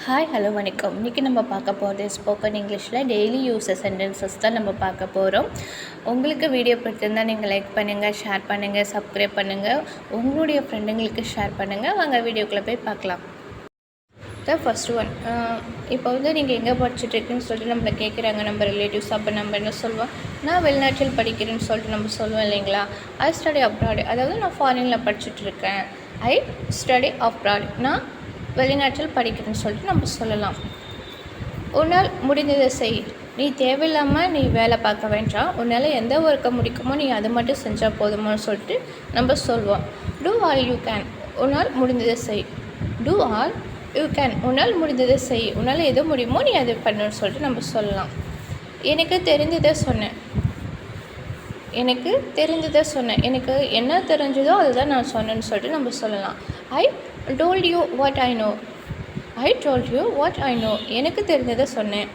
Hi hello வணக்கம். இன்றைக்கி நம்ம பார்க்க போகிறது ஸ்போக்கன் இங்கிலீஷில் டெய்லி யூஸஸ் சென்டென்சஸ் தான் நம்ம பார்க்க போகிறோம். உங்களுக்கு வீடியோ பிடிச்சிருந்தால் நீங்கள் லைக் பண்ணுங்கள், ஷேர் பண்ணுங்கள், சப்ஸ்கிரைப் பண்ணுங்கள், உங்களுடைய ஃப்ரெண்டுங்களுக்கு ஷேர் பண்ணுங்கள். வாங்க வீடியோக்குள்ளே போய் பார்க்கலாம். த ஃபஸ்ட் ஒன், இப்போ நீங்கள் எங்கே படிச்சுட்ருக்குன்னு சொல்லிட்டு நம்மளை கேட்குறாங்க நம்ம ரிலேட்டிவ்ஸ். அப்போ நம்ம என்ன சொல்லுவோம்? நான் வெளிநாட்டில் படிக்கிறேன்னு சொல்லிட்டு நம்ம சொல்லுவோம் இல்லைங்களா? ஐ ஸ்டடி அப்ராட், அதாவது நான் ஃபாரினில் படிச்சுட்ருக்கேன். ஐ ஸ்டடி அப்ராட், நான் வெளிநாட்டில் படிக்கிறேன்னு சொல்லிட்டு நம்ம சொல்லலாம். உன்னால் முடிந்ததை செய், நீ தேவையில்லாமல் நீ வேலை பார்க்க வேண்டாம், உன்னால் எந்த ஒர்க்கை முடிக்குமோ நீ அதை மட்டும் செஞ்சால் போதுமான்னு சொல்லிட்டு நம்ம சொல்வோம். டூ ஆல் யூ கேன், உன்னால் முடிந்ததை செய். டூ ஆல் யூ கேன், உன்னால் முடிந்ததை செய், உன்னால் எது முடியுமோ நீ அதை பண்ணுன்னு சொல்லிட்டு நம்ம சொல்லலாம். எனக்கு தெரிந்ததை சொன்னேன், எனக்கு தெரிந்ததை சொன்னேன், எனக்கு என்ன தெரிஞ்சதோ அதுதான் நான் சொன்னேன்னு சொல்லிட்டு நம்ம சொல்லலாம். ஐ told you what I know, I told you what I know, எனக்கு தெரிஞ்சதை சொன்னேன்.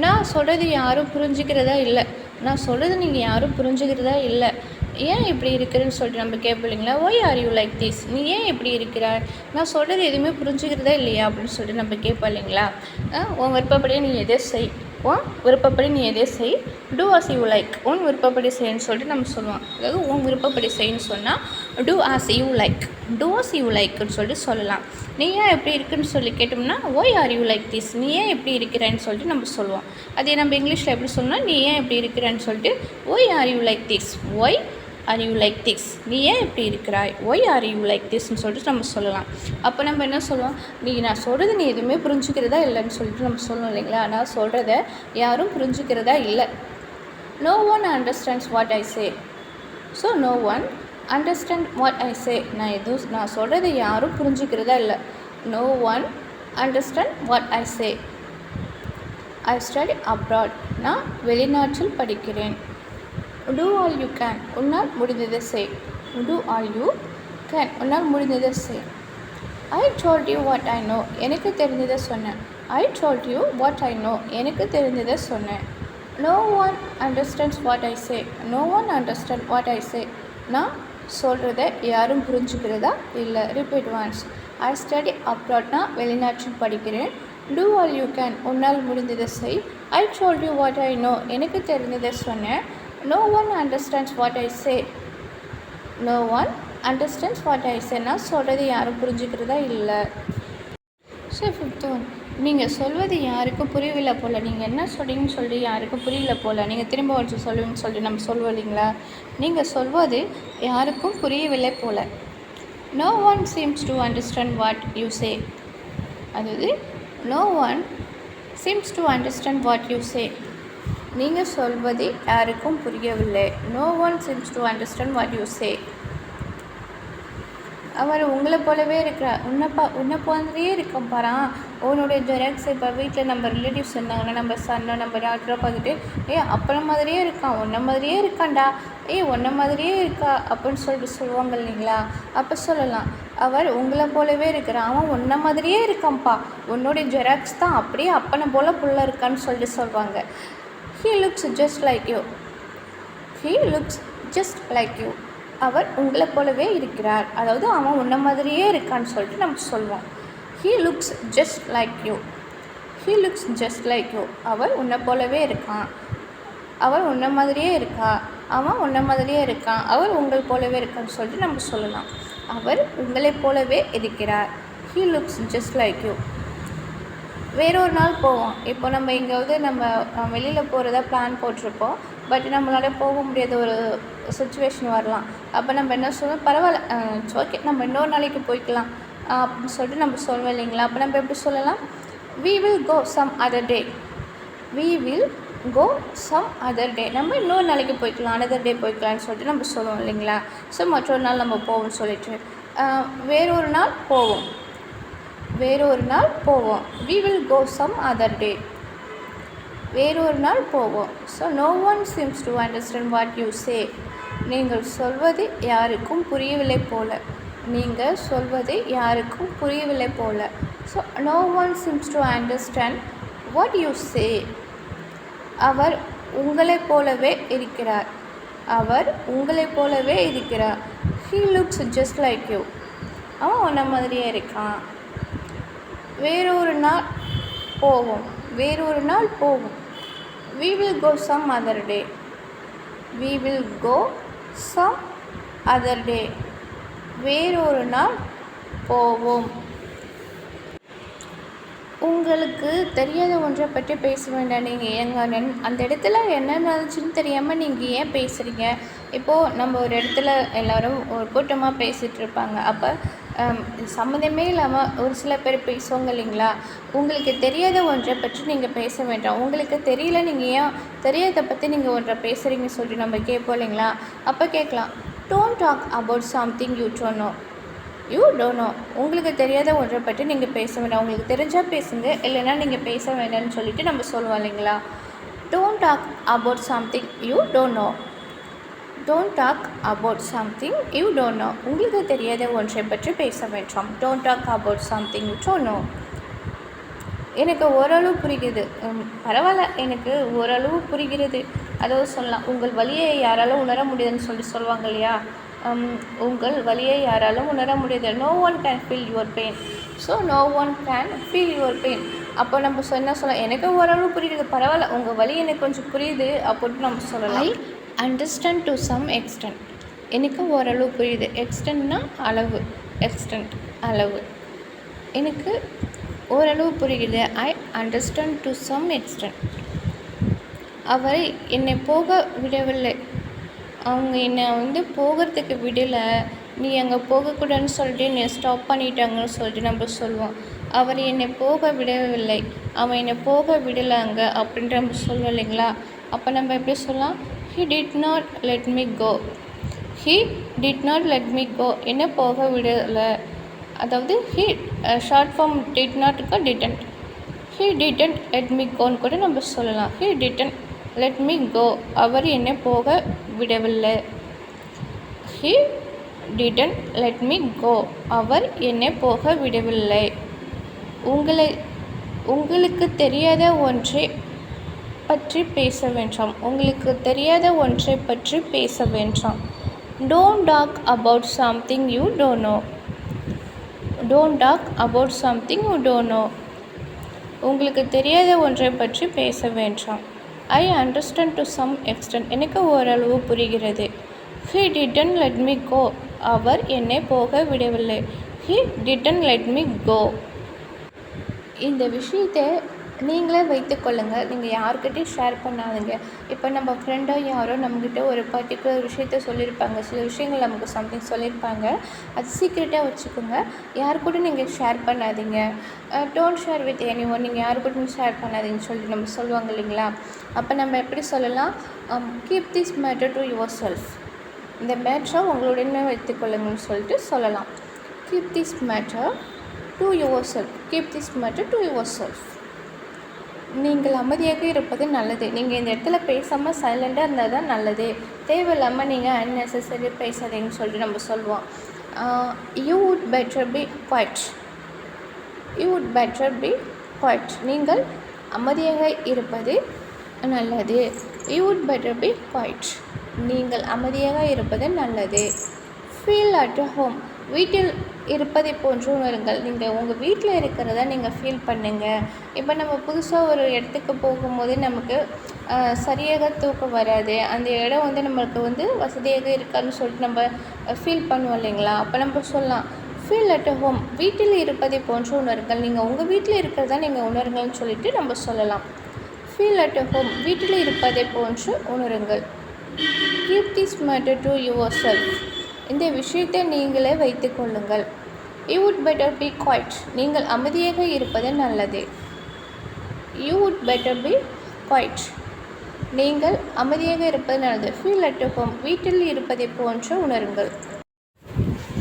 நான் சொல்கிறது யாரும் புரிஞ்சுக்கிறதா இல்லை, நான் சொல்கிறது நீங்கள் யாரும் புரிஞ்சுக்கிறதா இல்லை, ஏன் இப்படி இருக்கிறேன்னு சொல்லிட்டு நம்ம கேட்போம் இல்லைங்களா? Why are you like this, நீ ஏன் இப்படி இருக்கிறாய், நான் சொல்கிறது எதுவுமே புரிஞ்சுக்கிறதா இல்லையா அப்படின்னு சொல்லிட்டு நம்ம கேட்போம் இல்லைங்களா? உன் விருப்பப்படியே நீ எதை செய், உன் விருப்பப்படி நீ எதே செய். டூ ஆஸ் யூ லைக், உன் விருப்பப்படி செய்யன்னு சொல்லிட்டு நம்ம சொல்லுவோம். அதாவது உன் விருப்பப்படி செய்யன்னு சொன்னால் do as you like, do as you லைக்குன்னு சொல்லிட்டு சொல்லலாம். நீ ஏன் எப்படி இருக்குன்னு சொல்லி கேட்டோம்னா why are you like this, நீ ஏன் எப்படி இருக்கிறேன்னு சொல்லிட்டு நம்ம சொல்லுவோம். அதே நம்ம இங்கிலீஷில் எப்படி சொன்னால் நீ ஏன் எப்படி இருக்கிறேன்னு சொல்லிட்டு why are you like this, why are you like this, நீ ஏன் இப்படி இருக்கிறாய், ஒய் ஆர் யூ லைக் திஸ்ன்னு சொல்லிட்டு நம்ம சொல்லலாம். அப்போ நம்ம என்ன சொல்லுவோம்? நான் சொல்கிறது நீ எதுவுமே புரிஞ்சுக்கிறதா இல்லைன்னு சொல்லிட்டு நம்ம சொல்லணும் இல்லைங்களா? நான் சொல்கிறத யாரும் புரிஞ்சுக்கிறதா இல்லை. No one understands what I say, so no one understand what I say, நான் சொல்கிறத யாரும் புரிஞ்சுக்கிறதா இல்லை. No one understand what I say. I study abroad, நான் வெளிநாட்டில் படிக்கிறேன். டூ ஆல் யூ கேன், உன்னால் முடிந்ததை செய். டூ ஆல் யூ கேன், உன்னால் முடிந்ததை செய். I told you what I know, எனக்கு தெரிந்ததை சொன்னேன். I told you what I know, எனக்கு தெரிந்ததை சொன்னேன். No one understands what I say, no one understand what I say, நான் சொல்கிறத யாரும் புரிஞ்சுக்கிறதா இல்லை. Repeat once. I study abroad, நான் வெளிநாட்டில் படிக்கிறேன். டூ ஆல் யூ கேன், உன்னால் முடிந்ததை செய். I told you what I know, எனக்கு தெரிந்ததை சொன்னேன். No one understands what I say, no one understands what I say, நான் சொல்கிறது யாரும் புரிஞ்சுக்கிறதா இல்லை. ஸோ ஃபிஃப்த் ஒன், நீங்கள் சொல்வது யாருக்கும் புரியவில்லை போல், நீங்கள் என்ன சொல்கிறீங்கன்னு சொல்லி யாருக்கும் புரியல போல், நீங்கள் திரும்ப வச்சு சொல்லுவீங்கன்னு சொல்லிட்டு நம்ம சொல்லுவோம் இல்லைங்களா? நீங்கள் சொல்வது யாருக்கும் புரியவில்லை போல். No one seems to understand what you say, அதாவது no one seems to understand what you say, நீங்கள் சொல்வது யாருக்கும் புரியவில்லை. No one seems to understand what you say. அவர் உங்களை போலவே இருக்கிறார், உன்னை போலவே இருக்கான் பாரா, உன்னுடைய ஜெராக்ஸ். இப்போ வீட்டில் நம்ம ரிலேட்டிவ்ஸ் இருந்தாங்கன்னா நம்ம சன்னோ நம்ம டாக்டரை பார்த்துட்டு அப்புறம் மாதிரியே இருக்கான், உன்னை மாதிரியே இருக்கான்டா, உன்னை மாதிரியே இருக்கா அப்படின்னு சொல்லிட்டு சொல்லுவாங்க இல்லைங்களா? அப்போ சொல்லலாம், அவர் உங்களை போலவே இருக்கிறான், அவன் உன்னை மாதிரியே இருக்கான்ப்பா, உன்னுடைய ஜெராக்ஸ் தான் அப்படியே அப்பனை போல் புள்ள இருக்கான்னு சொல்லிட்டு சொல்லுவாங்க. He looks just like you, he looks just like you, அவர் உங்களை போலவே இருக்கிறார், அதாவது அவன் உன்ன மாதிரியே இருக்கான்னு சொல்லிட்டு நம்ம சொல்லுவோம். He looks just like you, he looks just like you, அவர் உன்னை போலவே இருக்கான், அவர் உன்ன மாதிரியே இருக்கா, அவன் உன்ன மாதிரியே இருக்கான், அவர் உங்கள் போலவே இருக்கான்னு சொல்லிட்டு நம்ம சொல்லலாம். அவர் உங்களை போலவே இருக்கிறார். He looks just like you. வேறொரு நாள் போவோம். இப்போ நம்ம எங்கேயாவது நம்ம வெளியில் போகிறதா பிளான் போட்டிருப்போம், பட் நம்மளால போக முடியாத ஒரு சுச்சுவேஷன் வரலாம். அப்போ நம்ம என்ன சொல்லுவோம்? பரவாயில்ல, ஓகே, நம்ம இன்னொரு நாளைக்கு போய்க்கலாம் அப்படின்னு சொல்லிட்டு நம்ம சொல்லுவோம் இல்லைங்களா? அப்போ நம்ம எப்படி சொல்லலாம்? we will go some other day, we will go some other day, நம்ம இன்னொரு நாளைக்கு போய்க்கலாம், another day போய்க்கலான்னு சொல்லிட்டு நம்ம சொல்லுவோம் இல்லைங்களா? ஸோ மற்றொரு நாள் நம்ம போவோம்னு சொல்லிட்டு வேறொரு நாள் போவோம், வேறொரு நாள் போவோம். we will go some other day, வேறொரு நாள் போவோம். So no one seems to understand what you say, நீங்கள் சொல்வது யாருக்கும் புரியவில்லை போல, நீங்கள் சொல்வது யாருக்கும் புரியவில்லை போல. So no one seems to understand what you say, அவர் உங்களை போலவே இருக்கிறார், அவர் உங்களை போலவே இருக்கிறார். he looks just like you, அவன் உன்ன மாதிரியே இருக்கான். வேறொரு நாள் போவோம். வேறொரு நாள் போவோம். We will go some other day. We will go some other day. வேறொரு நாள் போவோம். உங்களுக்கு தெரியாத ஒன்றை பற்றி பேச வேண்டாம். நீங்கள் ஏங்க அந்த இடத்துல என்ன நடந்துச்சுன்னு தெரியாமல் நீங்கள் ஏன் பேசுகிறீங்க? இப்போது நம்ம ஒரு இடத்துல எல்லோரும் ஒரு கூட்டமாக பேசிகிட்டு இருப்பாங்க. அப்போ சம்மந்தமே இல்லாமல் ஒரு சில பேர் பேசுவாங்க இல்லைங்களா? உங்களுக்கு தெரியாத ஒன்றை பற்றி நீங்கள் பேச வேண்டாம். உங்களுக்கு தெரியல, நீங்கள் ஏன் தெரியாத பற்றி நீங்கள் ஒன்றை பேசுகிறீங்கன்னு சொல்லிட்டு நம்ம கேட்போம் இல்லைங்களா? அப்போ கேட்கலாம், don't talk about something you don't know. You don't know. உங்களுக்கு தெரியாத ஒன்றை பற்றி நீங்கள் பேச வேண்டாம். உங்களுக்கு தெரிஞ்சால் பேசுங்க, இல்லைன்னா நீங்கள் பேச வேண்டாம்னு சொல்லிட்டு நம்ம சொல்லுவோம் இல்லைங்களா? Don't talk about something you don't know. Don't talk about something you don't know. உங்களுக்கு தெரியாத ஒன்றை பற்றி பேச வேண்டாம். Don't talk about something you don't know. எனக்கு ஓரளவு புரிகிறது. பரவாயில்ல, எனக்கு ஓரளவு புரிகிறது. அதாவது சொல்லலாம், உங்கள் வலியை யாராலும் உணர முடியுதுன்னு சொல்லுவாங்க இல்லையா? உங்கள் வலியை யாராலும் உணர முடியாது. No one can feel your pain. So no one can feel your pain. அப்போ நம்ம சொல்லலாம், எனக்கு ஓரளவு புரியுது, பரவாயில்ல, உங்கள் வலி எனக்கு கொஞ்சம் புரியுது அப்படின்னு நம்ம சொல்லலாம். I understand to some extent. எனக்கு ஓரளவு புரியுது. எக்ஸ்டென்ட்னா அளவு. எக்ஸ்டென்ட் அளவு. எனக்கு ஓரளவு புரியுது. I understand to some extent. அவரை என்னை போக விடவில்லை. அவங்க என்னை போகிறதுக்கு விடலை. நீ அங்கே போகக்கூடாதுன்னு சொல்லிட்டு என்னை ஸ்டாப் பண்ணிட்டாங்கன்னு சொல்லிட்டு நம்ம சொல்லுவோம். அவர் என்னை போக விடவில்லை, அவன் என்னை போக விடலை அங்கே அப்படின்ட்டு நம்ம சொல்லுவோம் இல்லைங்களா? அப்போ நம்ம எப்படி சொல்லலாம்? He did not let me go. He did not let me go. என்ன போக விடலை. அதாவது ஹி ஷார்ட் ஃபார்ம் டிட் நாட்டுக்கு didn't. He didn't let me கோன்னு கூட நம்ம சொல்லலாம். He didn't let me go. அவர் என்னை போக விடவில்லை. He didn't let me go. அவர் என்னை போக விடவில்லை. உங்களுக்கு தெரியாத ஒன்றை பற்றி பேச வேண்டாம். உங்களுக்கு தெரியாத ஒன்றை பற்றி பேச வேண்டாம். Don't talk about something you don't know. Don't talk about something you don't know. உங்களுக்கு தெரியாத ஒன்றை பற்றி பேச வேண்டாம். I understand to some extent. எனக்கு ஓரளவு புரிகிறது. He didn't let me go. அவர் என்னை போக விடவில்லை. He didn't let me go. இந்த விஷயத்தை நீங்களே வைத்துக்கொள்ளுங்கள். நீங்கள் யார்கிட்டையும் ஷேர் பண்ணாதீங்க. இப்போ நம்ம ஃப்ரெண்டோ யாரோ நம்மக்கிட்ட ஒரு பர்டிகுலர் விஷயத்த சொல்லியிருப்பாங்க. சில விஷயங்கள் நமக்கு சம்திங் சொல்லியிருப்பாங்க. அது சீக்ரெட்டாக வச்சுக்கோங்க. யார் கூட நீங்கள் ஷேர் பண்ணாதீங்க. Don't share with any one. நீங்கள் யார் கூடயும் ஷேர் பண்ணாதீங்கன்னு சொல்லிட்டு நம்ம சொல்லுவாங்க இல்லைங்களா? அப்போ நம்ம எப்படி சொல்லலாம்? Keep this matter to yourself. இந்த மேட்டரை உங்களுடனே வைத்துக்கொள்ளுங்கன்னு சொல்லிட்டு சொல்லலாம். Keep this matter to your self. Keep this matter to your self. நீங்கள் அமைதியாக இருப்பது நல்லது. நீங்கள் இந்த இடத்துல பேசாமல் சைலண்டாக இருந்தால் தான் நல்லது. தேவையில்லாமல் நீங்கள் அன்னெசரி பேசாதீங்கன்னு சொல்லிட்டு நம்ம சொல்லுவோம். You would better be quiet. You would better be quiet. நீங்கள் அமைதியாக இருப்பது நல்லது. You would better be quiet. நீங்கள் அமைதியாக இருப்பது நல்லது. Feel at home. வீட்டில் இருப்பதை போன்று உணருங்கள். நீங்கள் உங்கள் வீட்டில் இருக்கிறத நீங்கள் ஃபீல் பண்ணுங்கள். இப்போ நம்ம புதுசாக ஒரு இடத்துக்கு போகும்போது நமக்கு சரியாக தூக்கம் வராது. அந்த இடம் நம்மளுக்கு வசதியாக இருக்காதுன்னு சொல்லிட்டு நம்ம ஃபீல் பண்ணுவோம் இல்லைங்களா? அப்போ நம்ம சொல்லலாம், ஃபீல் அட் ஹோம். வீட்டில் இருப்பதை போன்று உணருங்கள். நீங்கள் உங்கள் வீட்டில் இருக்கிறதா நீங்கள் உணருங்கள்னு சொல்லிட்டு நம்ம சொல்லலாம். Feel at home. வீட்டில் இருப்பதை போன்று உணருங்கள். Keep this matter to yourself. இந்த விஷயத்தை நீங்களே வைத்துக்கொள்ளுங்கள். You would better be quiet. நீங்கள் அமைதியாக இருப்பது நல்லது. You would better be quiet. நீங்கள் அமைதியாக இருப்பது நல்லது. Feel at home. வீட்டில் இருப்பதை போன்று உணருங்கள்.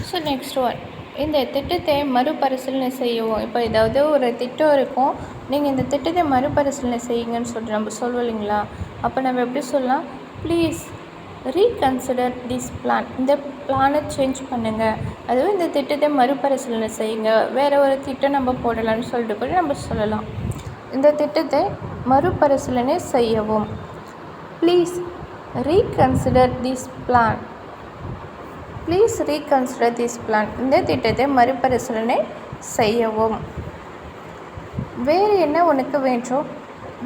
ஸோ நெக்ஸ்ட் ஒன், இந்த திட்டத்தை மறுபரிசீலனை செய்யவும். இப்போ ஏதாவது ஒரு திட்டம் இருக்கும், நீங்கள் இந்த திட்டத்தை மறுபரிசீலனை செய்யுங்கன்னு சொல்லிட்டு நம்ம சொல்லுவோம் இல்லைங்களா? அப்போ நம்ம எப்படி சொல்லலாம்? Please reconsider this plan. இந்த பிளானை சேஞ்ச் பண்ணுங்கள். அதுவும் இந்த திட்டத்தை மறுபரிசீலனை செய்யுங்க. வேறு ஒரு திட்டம் நம்ம போடலான்னு சொல்லிட்டு கூட நம்ம சொல்லலாம். இந்த திட்டத்தை மறுபரிசீலனை செய்யவும். Please reconsider this plan. Please reconsider this plan. இந்த திட்டத்தை மறுபரிசீலனை செய்யவும். வேறு என்ன உனக்கு வேண்டும்,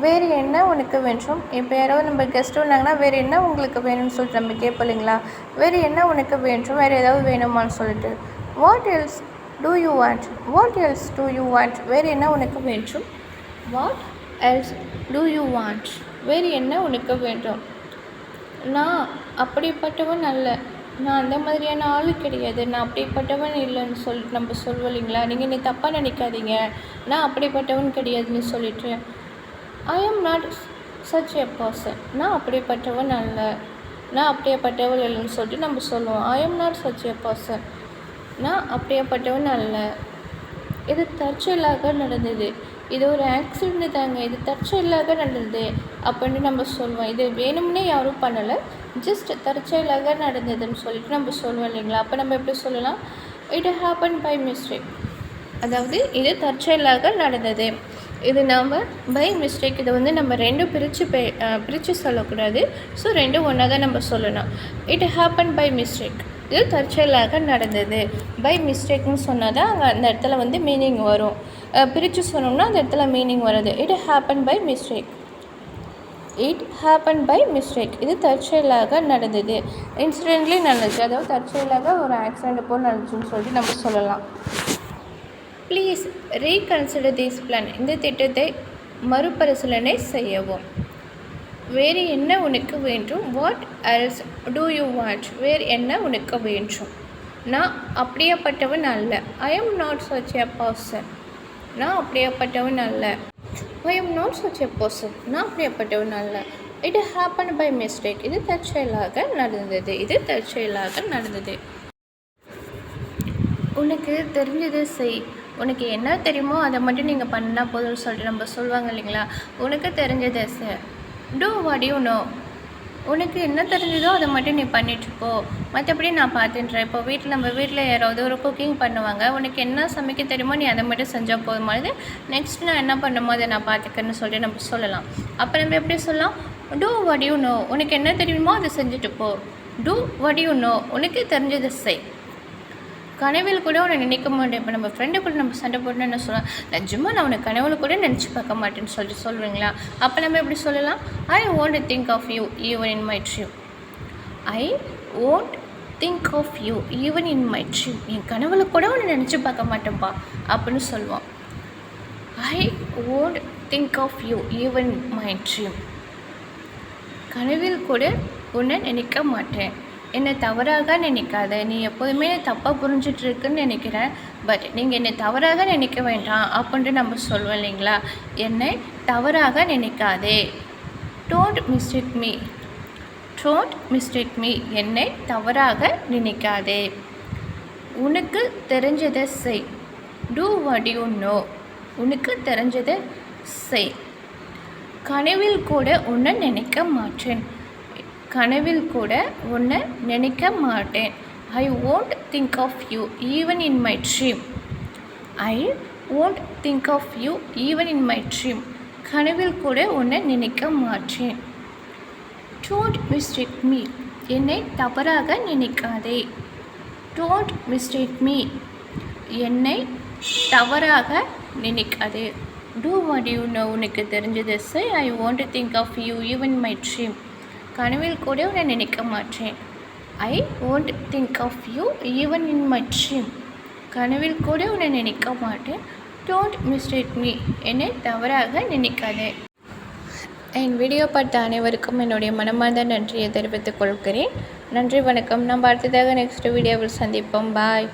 வேறு என்ன உனக்கு வேண்டும். இப்போ யாராவது நம்ம கெஸ்ட் வந்தாங்கன்னா வேறு என்ன உங்களுக்கு வேணும்னு சொல்லிட்டு நம்ம கேட்போம் இல்லைங்களா. வேறு என்ன உனக்கு வேண்டும், வேறு ஏதாவது வேணுமான்னு சொல்லிட்டு. What else do you want, what else do you want, வேறு என்ன உனக்கு வேண்டும். What else do you want, வேறு என்ன உனக்கு வேண்டும். நான் அப்படிப்பட்டவன் அல்ல, நான் அந்த மாதிரியான ஆள் கிடையாது, நான் அப்படிப்பட்டவன் இல்லைன்னு சொல்லிட்டு நம்ம சொல்லுவோம் இல்லைங்களா. நீங்கள் நீ தப்பாக நினைக்காதீங்க, நான் அப்படிப்பட்டவன் கிடையாதுன்னு சொல்லிட்டு. ஐ am not such a person, நான் அப்படிப்பட்டவன் அல்ல, நான் அப்படியேப்பட்டவள் இல்லைன்னு சொல்லிட்டு நம்ம சொல்லுவோம். ஐ am not such a person, நான் அப்படியேப்பட்டவன் அல்ல. இது தற்செயலாக நடந்தது, இது ஒரு ஆக்சிடெண்ட் தாங்க, இது தற்செயலாக நடந்தது அப்படின்னு நம்ம சொல்லுவோம். இது வேணும்னே யாரும் பண்ணலை, ஜஸ்ட் தற்செயலாக நடந்ததுன்னு சொல்லிட்டு நம்ம சொல்லுவோம் இல்லைங்களா. அப்போ நம்ம எப்படி சொல்லலாம், இட் ஹேப்பன் பை மிஸ்டேக். அதாவது இது தற்செயலாக நடந்தது. இது நாம் பை மிஸ்டேக், இதை வந்து நம்ம ரெண்டும் பிரித்து சொல்லக்கூடாது. ஸோ ரெண்டும் ஒன்றா தான் நம்ம சொல்லணும். இட் ஹேப்பன் பை மிஸ்டேக், இது தற்செயலாக நடந்தது. பை மிஸ்டேக்னு சொன்னால் தான் அங்கே அந்த இடத்துல வந்து மீனிங் வரும். பிரித்து சொன்னோம்னா அந்த இடத்துல மீனிங் வருது. It happen by mistake, it happen by mistake, இது தற்செயலாக நடந்தது. இன்சிடென்ட்லி நடந்துச்சு, அதாவது தற்செயலாக ஒரு ஆக்சிடெண்ட் போல் நடந்துச்சுன்னு சொல்லிட்டு நம்ம சொல்லலாம். ப்ளீஸ் ரீகன்சிடர் திஸ் பிளான், இந்த திட்டத்தை மறுபரிசீலனை செய்யவும். வேறு என்ன உனக்கு வேண்டும். What else do you want, வேறு என்ன உனக்கு வேண்டும். நான் அப்படியேப்பட்டவன் அல்ல. I am not such a person, நான் அப்படியேப்பட்டவன் அல்ல. I am not such a person, நான் அப்படியேப்பட்டவன் அல்ல. இட் ஹேப்பன் பை மிஸ்டேக், இது தற்செயலாக நடந்தது, இது தற்செயலாக நடந்தது. உனக்கு தெரிஞ்சதை செய், உனக்கு என்ன தெரியுமோ அதை மட்டும் நீங்கள் பண்ணால் போதும்னு சொல்லிட்டு நம்ம சொல்லுவாங்க இல்லைங்களா. உனக்கு தெரிஞ்சதை செய், டூ வாட் யூ நோ, உனக்கு என்ன தெரிஞ்சதோ அதை மட்டும் நீ பண்ணிட்டுப்போ, மற்றபடி நான் பார்த்துட்டுறேன். இப்போ நம்ம வீட்டில் யாராவது ஒரு குக்கிங் பண்ணுவாங்க, உனக்கு என்ன சமைக்க தெரியுமோ நீ அதை மட்டும் செஞ்சால் போதுமானது, நெக்ஸ்ட் நான் என்ன பண்ணுமோ அதை நான் பார்த்துக்கிறேன்னு சொல்லிட்டு நம்ம சொல்லலாம். அப்போ நம்ம எப்படி சொல்லலாம், டூ வாட் யூ நோ, உனக்கு என்ன தெரியுமோ அதை செஞ்சுட்டு போ. டூ வாட் யூ நோ, உனக்கு தெரிஞ்சதை செய். கனவில் கூட உன்னை நினைக்க மாட்டேன். இப்போ நம்ம ஃப்ரெண்டு கூட நம்ம சண்டை போட்டுன்னு என்ன சொல்லலாம், நிஜமாக நான் உன்னை கனவில் கூட நினச்சி பார்க்க மாட்டேன்னு சொல்லிட்டு சொல்லுவீங்களா. அப்போ நம்ம எப்படி சொல்லலாம், ஐ won't think of you even in my dream, I won't think of you even in my dream, என் கனவில் கூட உன்னை நினச்சி பார்க்க மாட்டேன்ப்பா அப்படின்னு சொல்லுவோம். ஐ won't think of you even in my dream, கனவில் கூட உன்னை நினைக்க மாட்டேன், என்னை தவறாக நினைக்காத, நீ எப்போதுமே தப்பாக புரிஞ்சிட்ருக்குன்னு நினைக்கிறேன், பட் நீங்கள் என்னை தவறாக நினைக்க வேண்டாம் அப்படின்ட்டு நம்ம சொல்லுவோம் இல்லைங்களா. என்னை தவறாக நினைக்காதே, don't mistake me, don't mistake me, என்னை தவறாக நினைக்காதே. உனக்கு தெரிஞ்சதை செய், டூ வாட் யூ நோ, உனக்கு தெரிஞ்சதை செய். கனவில் கூட உன்னை நினைக்க மாட்டேன், கனவில் கூட உன்னை நினைக்க மாட்டேன். ஐ won't think of you even in my dream, I won't think of you even in my dream, கனவில் கூட உன்னை நினைக்க மாட்டேன். டோன்ட் மிஸ்டேக் மீ, என்னை தவறாக நினைக்காதே. டோன்ட் மிஸ்டேக் மீ, என்னை தவறாக நினைக்காதே. டூ வாட் யூ நோ, உனக்கு தெரிஞ்சதை செய். ஐ won't think of you even in my dream, கனவில் கூட உன்னை நினைக்க மாட்டேன். ஐ won't think of you even in my dream, கனவில் கூட உன்னை நினைக்க மாட்டேன். டோன்ட் மிஸ்டேக் மீ, என்னை தவறாக நினைக்காதே. என் வீடியோ பார்த்த அனைவருக்கும் என்னுடைய மனமார்ந்த நன்றியை தெரிவித்துக் கொள்கிறேன். நன்றி, வணக்கம். நம்ம அடுத்ததாக நெக்ஸ்ட் வீடியோவில் சந்திப்போம். பாய்.